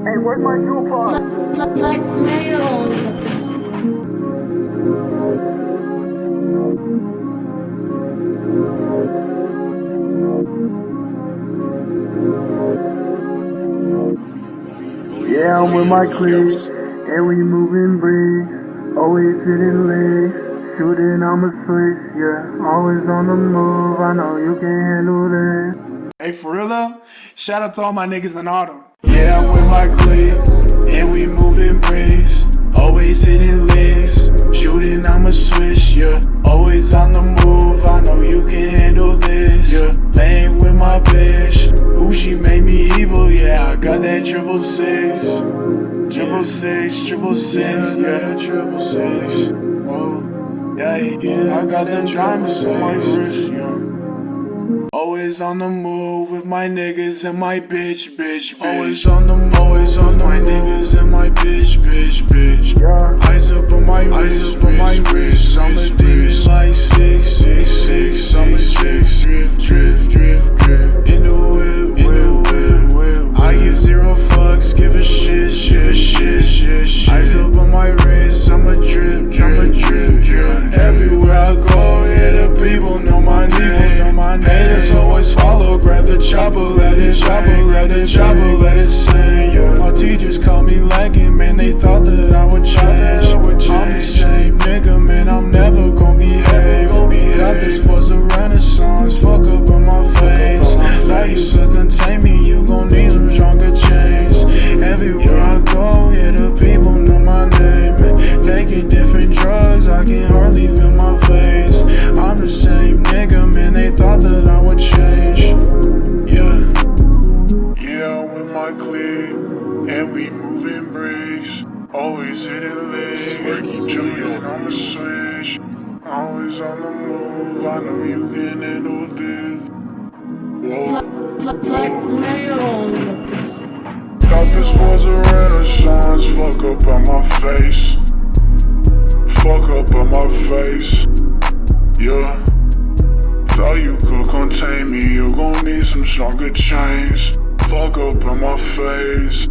Hey, where's my jukebox? Like mail. Yeah, I'm with my clique, and we moving bricks, always hitting legs, shooting, I'ma switch, yeah, always on the move, I know you can handle that. Hey, for real though, shout out to all my niggas in auto. Yeah, I'm with my clique, and we moving bricks, always hitting legs, shooting, I'ma switch, yeah, always on the move, I know you can handle this, yeah, laying with my bitch, ooh, she made me evil, yeah, I got that 666, 666, yeah, 666, whoa, yeah, I got them diamonds on my wrist, yeah. Always on the move with my niggas and my bitch. Always on the my niggas and my bitch. Eyes up on my wrist, I'm a dick like 666, I'm a drift. In the whip, I give 0 fucks, give a shit. Eyes up on my wrist, I'm a drip. Everywhere I go, yeah, the people know my name. Haters always follow, grab the chopper, let it sing. Yeah. My teachers call me lagging, man, they thought that I would change. I'm the same nigga, man, I'm never gon' behave. Thought this was a renaissance, fuck up on my face. Like you could contain me, you gon' need some stronger chains. Everywhere I go, yeah, the people know my name. Man. Taking different drugs, I can hardly feel my face. I'm the same nigga, man, they thought that I would change. Yeah, I'm with my clique, and we moving bricks, always hitting legs, shooting on the switch, always on the move, I know you can handle this. Like mail. Thought this was a renaissance, fuck up on my face, yeah. Thought you could contain me, you gon' need some stronger chains. Fuck up on my face.